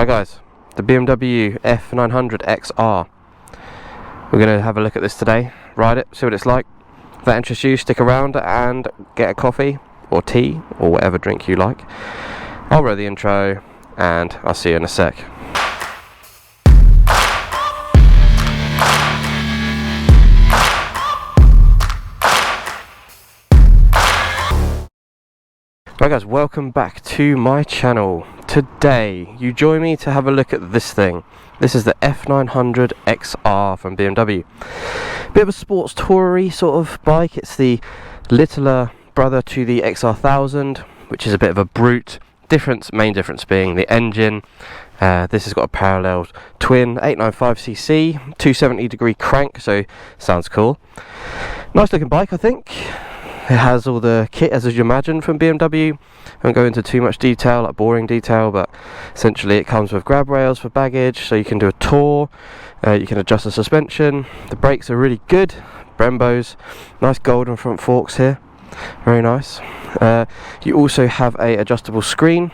Right guys, the BMW F900 XR. We're going to have a look at this today, ride it, see what it's like. If that interests you, stick around and get a coffee or tea or whatever drink you like. I'll roll the intro and I'll see you in a sec. Right guys, welcome back to my channel. Today you join me to have a look at this thing. This is the F900 XR from BMW. Bit of a sports tourer sort of bike. It's the littler brother to the XR1000, which is a bit of a brute. Main difference being the engine. This has got a parallel twin 895cc 270-degree crank, so sounds cool. Nice looking bike, I think. It has all the kit as you imagine from BMW. I won't go into too much detail, like boring detail, but essentially it comes with grab rails for baggage, so you can do a tour. You can adjust the suspension. The brakes are really good. Brembo's, nice golden front forks here, very nice. You also have a adjustable screen,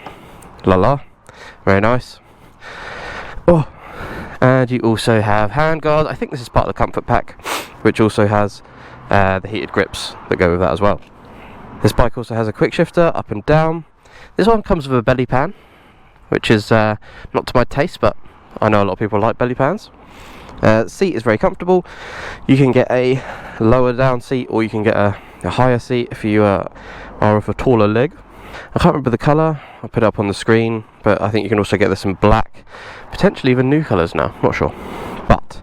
very nice. Oh, and you also have handguards. I think this is part of the comfort pack, which also has the heated grips that go with that as well. This bike also has a quick shifter up and down. This one comes with a belly pan, which is not to my taste, but I know a lot of people like belly pans. The seat is very comfortable. You can get a lower down seat or you can get a higher seat if you are of a taller leg. I can't remember the colour, I'll put it up on the screen, but I think you can also get this in black, potentially even new colours now, not sure. But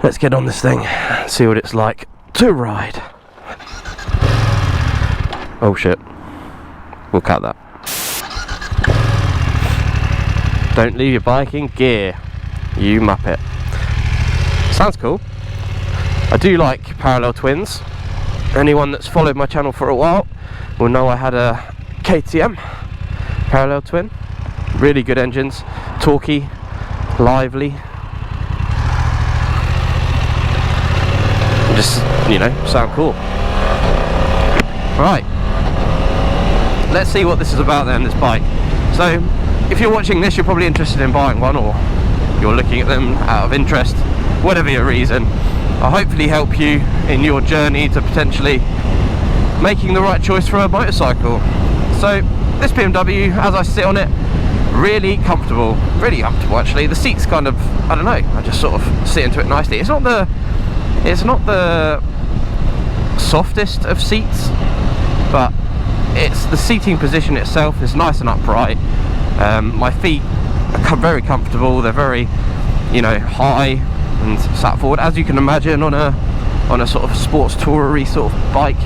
let's get on this thing and see what it's like to ride. Oh shit, we'll cut that. Don't leave your bike in gear, you muppet. Sounds cool. I do like parallel twins. Anyone that's followed my channel for a while will know I had a KTM parallel twin. Really good engines, torquey, lively. Just, you know, sound cool. Right, let's see what this is about then, this bike. So if you're watching this, you're probably interested in buying one, or you're looking at them out of interest, whatever your reason. I'll hopefully help you in your journey to potentially making the right choice for a motorcycle. So this BMW, as I sit on it, really comfortable actually. The seat's kind of, I don't know, I just sort of sit into it nicely. It's not the softest of seats, but it's the seating position itself is nice and upright. My feet are very comfortable. They're very, you know, high and sat forward, as you can imagine on a sort of sports tourer sort of bike.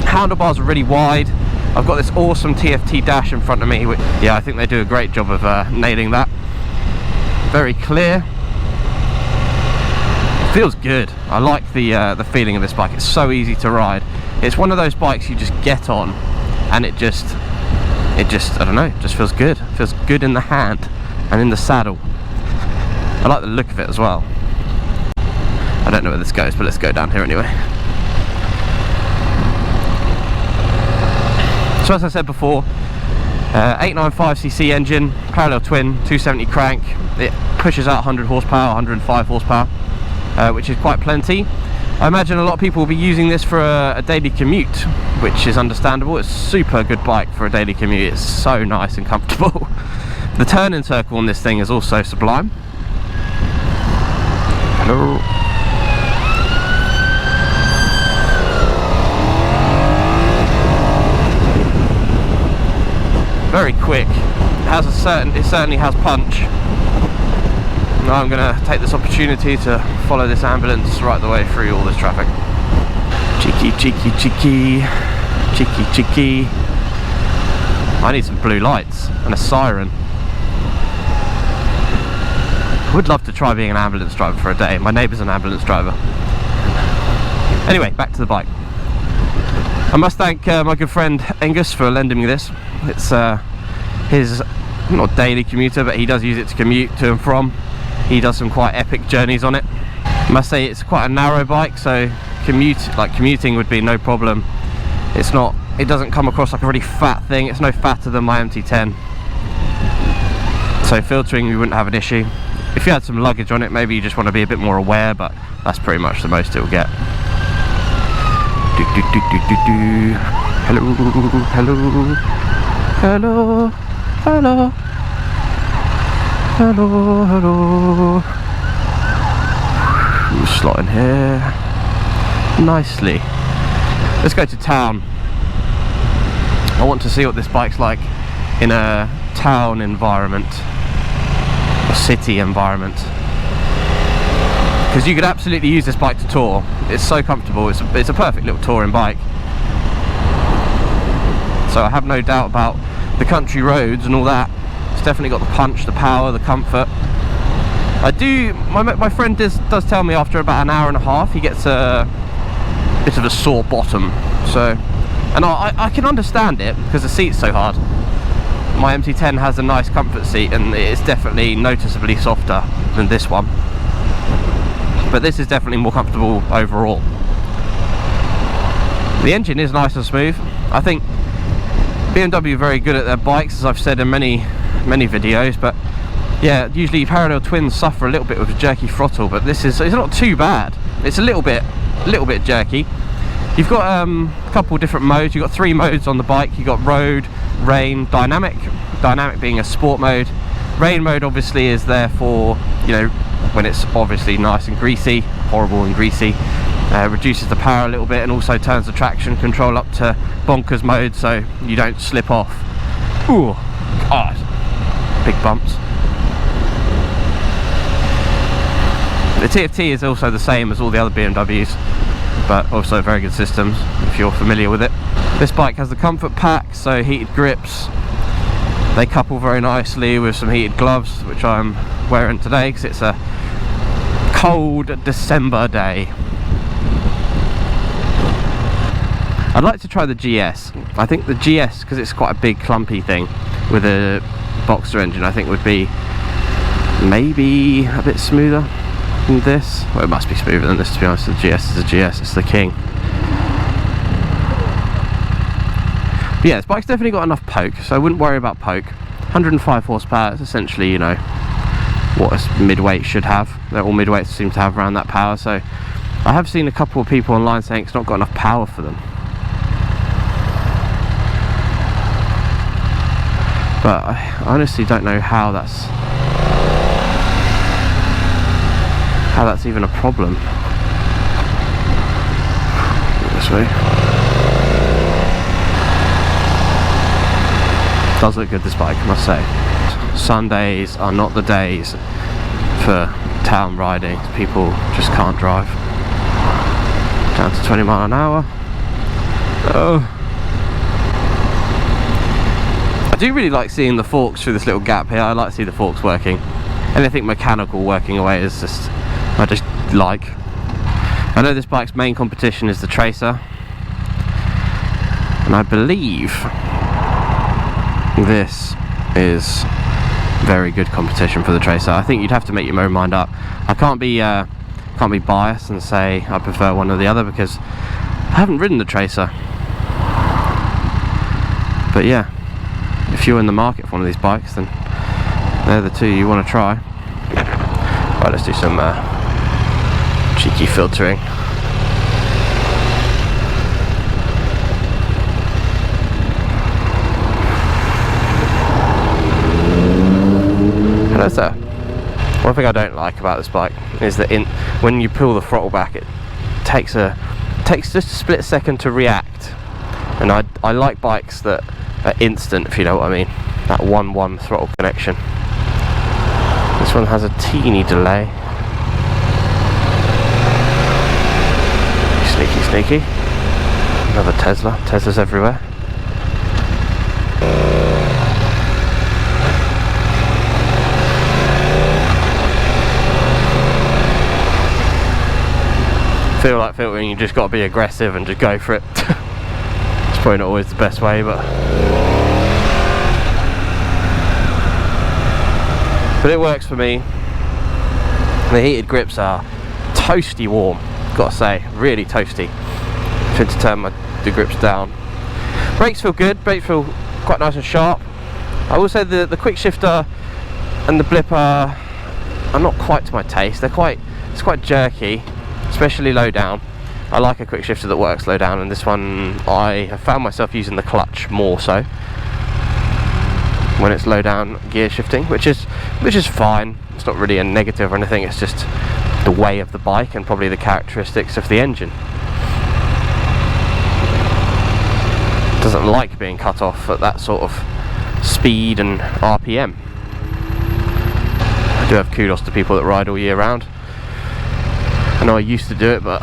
Handlebars are really wide. I've got this awesome TFT dash in front of me, which, yeah, I think they do a great job of nailing that. Very clear. Feels good. I like the feeling of this bike. It's so easy to ride. It's one of those bikes you just get on and it just I don't know, it just feels good. It feels good in the hand and in the saddle. I like the look of it as well. I don't know where this goes, but let's go down here anyway. So as I said before, 895cc engine, parallel twin, 270 crank. It pushes out 100 horsepower, 105 horsepower. Which is quite plenty. I imagine a lot of people will be using this for a daily commute, which is understandable. It's a super good bike for a daily commute. It's so nice and comfortable. The turning circle on this thing is also sublime. Hello. Very quick. It certainly has punch. Now I'm going to take this opportunity to follow this ambulance right the way through all this traffic. Cheeky, cheeky, cheeky, cheeky, cheeky. I need some blue lights and a siren. I would love to try being an ambulance driver for a day. My neighbour's an ambulance driver. Anyway, back to the bike. I must thank my good friend Angus for lending me this. It's his, not daily commuter, but he does use it to commute to and from. He does some quite epic journeys on it. I must say it's quite a narrow bike, so commuting would be no problem. It doesn't come across like a really fat thing. It's no fatter than my MT-10. so filtering you wouldn't have an issue. If you had some luggage on it, maybe you just want to be a bit more aware, but that's pretty much the most it'll get. Hello, hello, hello, hello, hello, hello. Slot in here nicely. Let's go to town. I want to see what this bike's like in a town environment, a city environment, because you could absolutely use this bike to tour. It's so comfortable. It's a perfect little touring bike. So I have no doubt about the country roads and all that. It's definitely got the punch, the power, the comfort. My friend does tell me after about an hour and a half he gets a bit of a sore bottom. So, and I can understand it because the seat's so hard. My MT10 has a nice comfort seat and it's definitely noticeably softer than this one. But this is definitely more comfortable overall. The engine is nice and smooth. I think BMW are very good at their bikes, as I've said in many videos, but yeah, usually parallel twins suffer a little bit with a jerky throttle, but it's not too bad. It's a little bit jerky. You've got a couple different modes. You've got 3 modes on the bike. You've got road, rain, dynamic. Dynamic being a sport mode. Rain mode obviously is there for, you know, when it's obviously nice and greasy, horrible and greasy. Reduces the power a little bit and also turns the traction control up to bonkers mode so you don't slip off. Ooh, God, big bumps. The TFT is also the same as all the other BMWs, but also very good systems if you're familiar with it. This bike has the comfort pack, so heated grips. They couple very nicely with some heated gloves, which I'm wearing today because it's a cold December day. I'd like to try the GS. I think the GS, because it's quite a big clumpy thing with a Boxer engine, I think would be maybe a bit smoother than this. Well, it must be smoother than this, to be honest. The GS is a GS, it's the king. But yeah, this bike's definitely got enough poke, so I wouldn't worry about poke. 105 horsepower, it's essentially, you know, what a midweight should have. They're all midweights seem to have around that power, so I have seen a couple of people online saying it's not got enough power for them. But I honestly don't know how that's even a problem. This way. Does look good, this bike, I must say. Sundays are not the days for town riding. People just can't drive. Down to 20 mile an hour. Oh. I do really like seeing the forks through this little gap here. I like to see the forks working. Anything mechanical working away is just, I just like. I know this bike's main competition is the Tracer, and I believe this is very good competition for the Tracer. I think you'd have to make your own mind up. I can't be biased and say I prefer one or the other because I haven't ridden the Tracer. But yeah, if you're in the market for one of these bikes, then they're the two you want to try. Right, let's do some cheeky filtering. Hello sir. One thing I don't like about this bike is that when you pull the throttle back, it takes just a split second to react. And I like bikes that are instant, if you know what I mean. That 1-1 throttle connection. This one has a teeny delay. Sneaky, sneaky. Another Tesla. Teslas everywhere. Feel like filtering, you just got to be aggressive and just go for it. It's probably not always the best way, but it works for me. The heated grips are toasty warm, gotta say, really toasty. I had to turn the grips down. Brakes feel good, brakes feel quite nice and sharp. I will say the quick shifter and the blipper are not quite to my taste. It's quite jerky, especially low down. I like a quick shifter that works low down, and this one I have found myself using the clutch more so when it's low down gear shifting, which is fine. It's not really a negative or anything, it's just the way of the bike and probably the characteristics of the engine. It doesn't like being cut off at that sort of speed and RPM. I do have kudos to people that ride all year round. I know I used to do it, but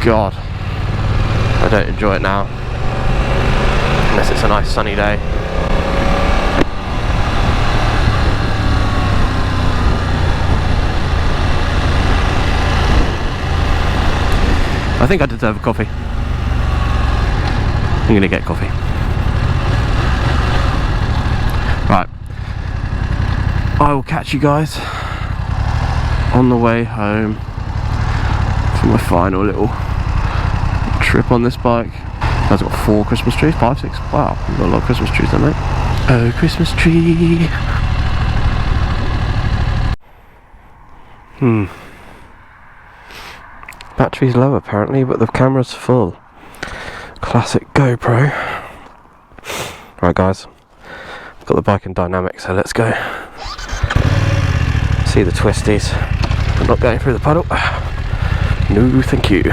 God, I don't enjoy it now unless it's a nice sunny day. I think I deserve a coffee. I'm gonna get coffee. Right, I will catch you guys on the way home for my final little trip on this bike. I've got 4 Christmas trees, 5, 6. Wow, I've got a lot of Christmas trees there, mate. Oh, Christmas tree. Battery's low apparently, but the camera's full. Classic GoPro. Right guys, I've got the bike in dynamic, so let's go. See the twisties. I'm not going through the puddle. No, thank you.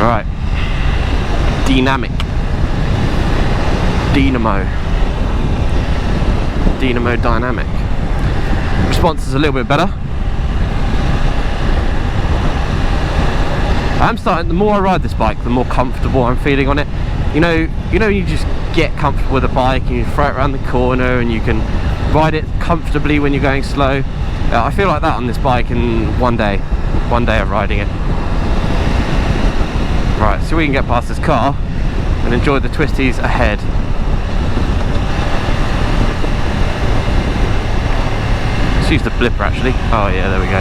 Alright. Dynamic. Dynamo dynamic. Response is a little bit better. I'm starting, the more I ride this bike, the more comfortable I'm feeling on it. You know, you just get comfortable with a bike and you throw it around the corner and you can ride it comfortably when you're going slow. I feel like that on this bike in one day of riding it. Right, so we can get past this car and enjoy the twisties ahead. Let's use the blipper actually. Oh yeah, there we go.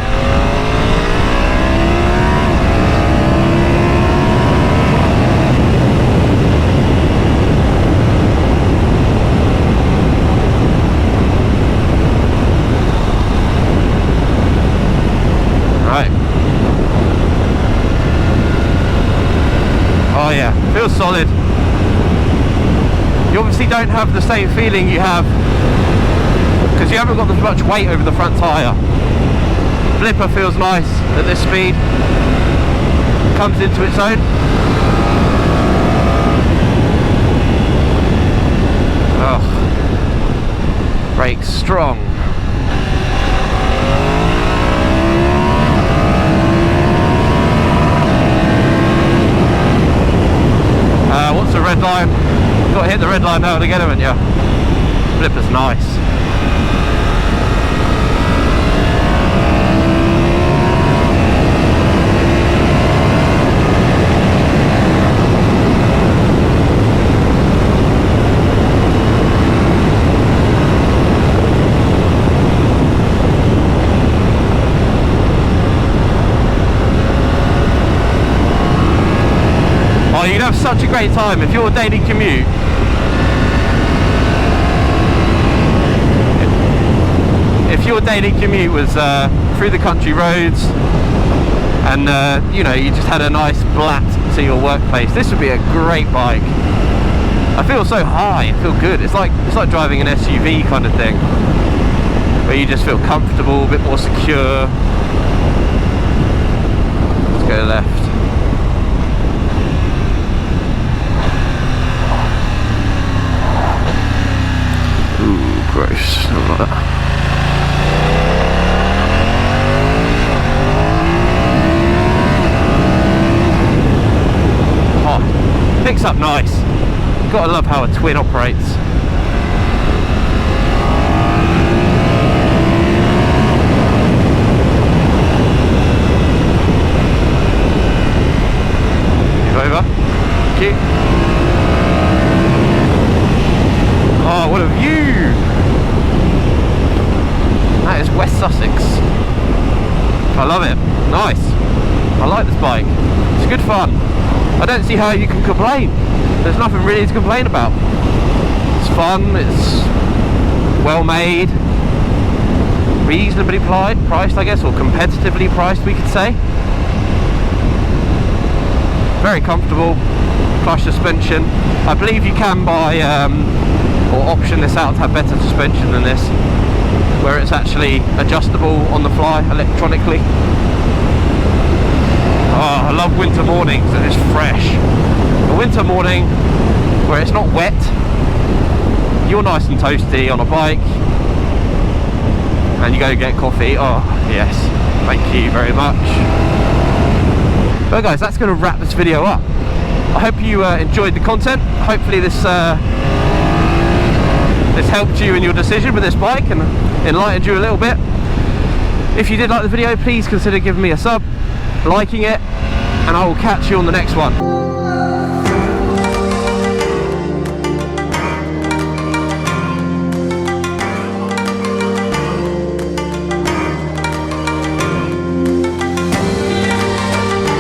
Right. Oh yeah, feels solid. You obviously don't have the same feeling you have because you haven't got as much weight over the front tyre. Blipper feels nice at this speed. Comes into its own. Oh. Brakes strong. What's the red line? You've got to hit the red line now to get haven't you? Blipper's nice. Oh, you'd have such a great time if your daily commute was through the country roads and you know, you just had a nice blat to your workplace. This would be a great bike. I feel so high, I feel good. It's like driving an SUV kind of thing where you just feel comfortable, a bit more secure. Let's go left. Ooh, gross. I don't like that. Oh, picks up nice. Gotta love how a twin operates. Move over. Cute. Oh, what a view! That is West Sussex. I love it. Nice. I like this bike. It's good fun. I don't see how you can complain. There's nothing really to complain about. It's fun, it's well made, reasonably priced, I guess, or competitively priced, we could say. Very comfortable, plush suspension. I believe you can buy or option this out to have better suspension than this, where it's actually adjustable on the fly electronically. Oh, I love winter mornings and it's fresh. A winter morning where it's not wet, you're nice and toasty on a bike, and you go get coffee. Oh yes, thank you very much. Well guys, that's going to wrap this video up. I hope you enjoyed the content. Hopefully this helped you in your decision with this bike and enlightened you a little bit. If you did like the video, please consider giving me a sub, liking it, and I will catch you on the next one.